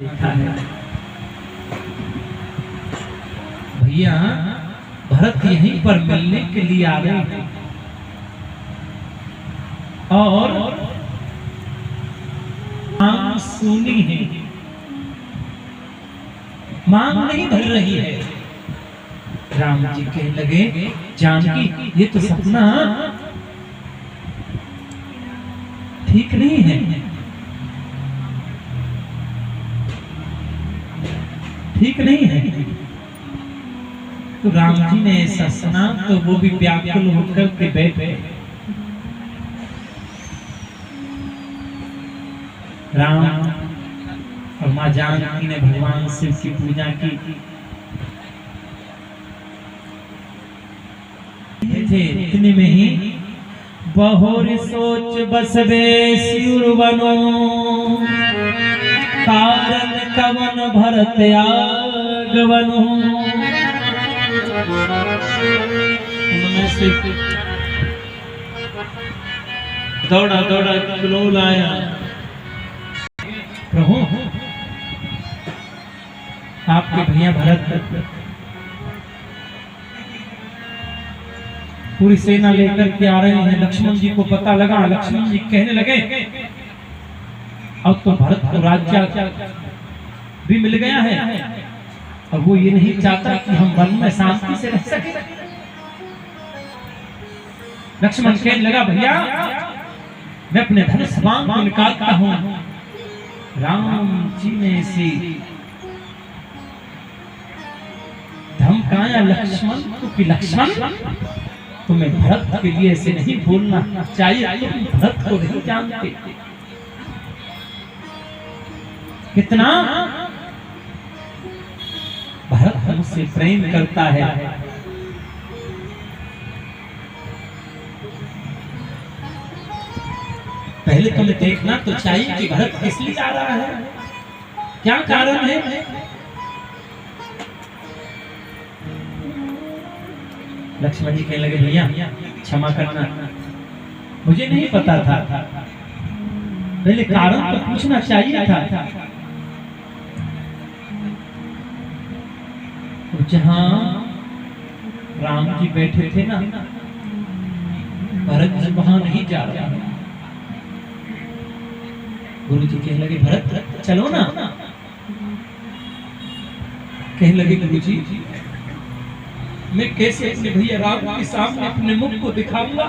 देखा है भैया, भरत यहीं पर मिलने के लिए आ रहे थे और मांग सुनी है, मांग नहीं भर रही है। राम जी कहने लगे, जानकी ये तो सपना ठीक नहीं है, ठीक नहीं है। तो राम जी ने ऐसा सुना तो वो भी व्याकुल होकर के बैठे। राम और माँ जानकी ने भगवान शिव की पूजा की थे। इतने में ही बहुर सोच बसबे सिर बनो, कारण कवन भरत आगवनो। उनमें से दौड़ा दौड़ा क्रोल आया, प्रभु आपके भैया भरत पूरी सेना लेकर के आ रहे हैं। लक्ष्मण जी को पता लगा, लक्ष्मण जी कहने लगे अब तो भरत को राज्य भी मिल गया है, और वो ये नहीं चाहता कि हम वन में शांति से रह सके। लक्ष्मण कहने लगा, भैया मैं अपने धनुष बाण को निकालता हूं। राम जी ने इसे धमकाया लक्ष्मण को कि लक्ष्मण तुम्हें भरत के लिए ऐसे नहीं बोलना चाहिए, तुम भरत को नहीं जानते कितना भरत हमसे प्रेम करता है। पहले तुम्हें देखना तो चाहिए कि भरत किस लिए आ रहा है, क्या कारण है। लक्ष्मण जी कहने लगे, भैया क्षमा करना, मुझे नहीं पता था, पहले कारण तो पूछना चाहिए था। तो जहां राम जी बैठे थे ना, भरत जी वहां नहीं जा रहा। गुरु जी कहने लगे, भरत चलो ना। कहने लगे, गुरु जी मैं कैसे अपने भैया राम के सामने अपने मुख को दिखाऊंगा।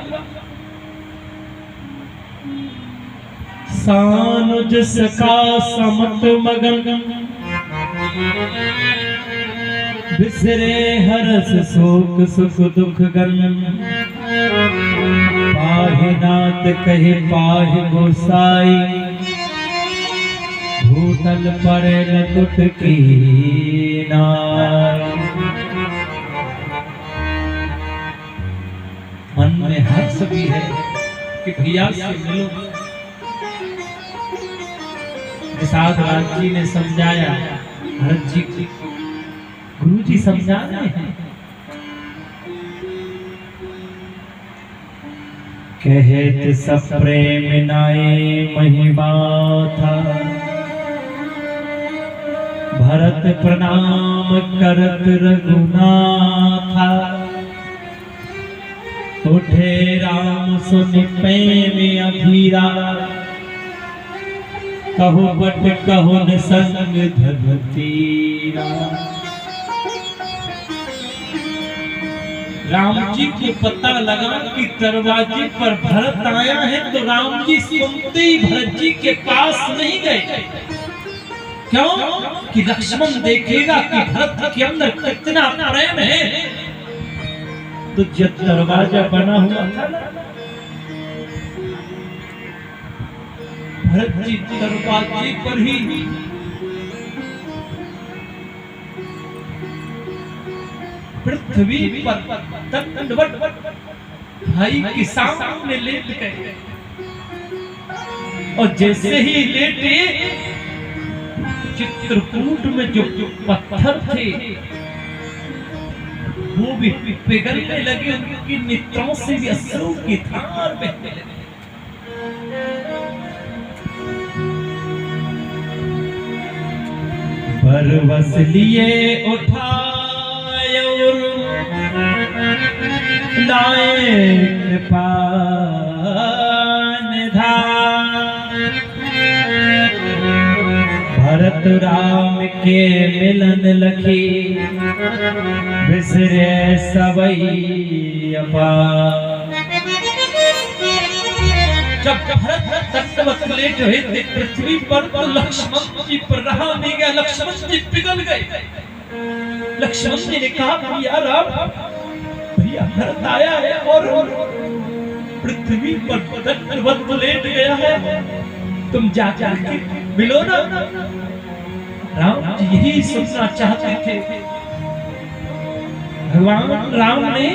सानुज सखा समत मगन, बिसरे हरस शोक सुख दुख गन। पाहि नाथ कहे पाहि गोसाई, भूतल पर न टूट की नार। मन में हर्ष भी है कि भैया से मिलो। निषाद राज जी ने समझाया, भरत जी गुरु जी समझा रहे हैं। कहत सब प्रेम नाए महिमा था, भरत प्रणाम करत रघुनाथा। उठे राम सुनि प्रेम अधीरा, कहो बट कहो न संग धरतीरा। राम जी को पता लगा कि दरवाजे पर भरत आया है, तो राम जी सुनते ही भरत जी के पास नहीं गए। क्यों? कि लक्ष्मण देखेगा कि भरत के अंदर कितना प्रेम है। तो जब दरवाजा बना हुआ था, भरत जी दरवाजे पर ही पृथ्वी पर दंडवत भाई के सामने लेट गए, और जैसे ही लेटे चित्रकूट में जो पत्थर थे वो भी पिघलने लगे, उनकी नेत्रों से भी अश्रु की धार बहने लगी। पर्वत लिए उठाए और लाए कृपा निधान। भरत राम के मिलन लखी बिसरे सबई अपार। जब भरत दंडवत लेट हुए थे पृथ्वी पर तो लक्ष्मण जी पर रहा नहीं गया, लक्ष्मण जी पिघल गए। लक्ष्मण जी ने कहा भैया राम, भैया भरत आया है और पृथ्वी पर दंडवत लेट गया है, तुम जा के मिलो ना। राम जी यही सुनना चाहते थे। भगवान राम ने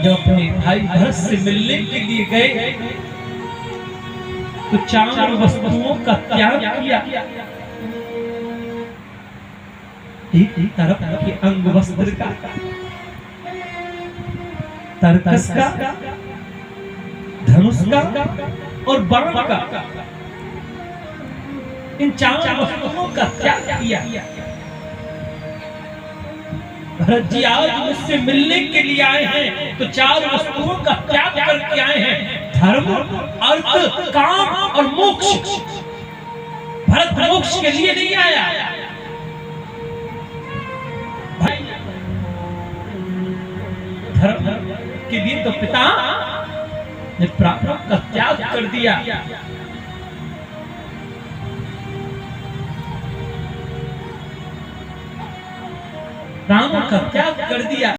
जब अपने भाई भरत से मिलने के लिए गए तो 4 वस्तुओं का त्याग किया। एक तरफ के अंग वस्त्र का, तरकस का, धनुष का और बाण का, इन 4 वस्तुओं का त्याग किया। भरत जी आज मुझसे मिलने के लिए आए हैं तो 4 वस्तुओं का त्याग करके आए हैं, धर्म, अर्थ, काम और मोक्ष। भरत मोक्ष के लिए नहीं आया, धर्म के लिए तो पिता ने प्राण का त्याग कर दिया। प्राण का त्याग कर दिया।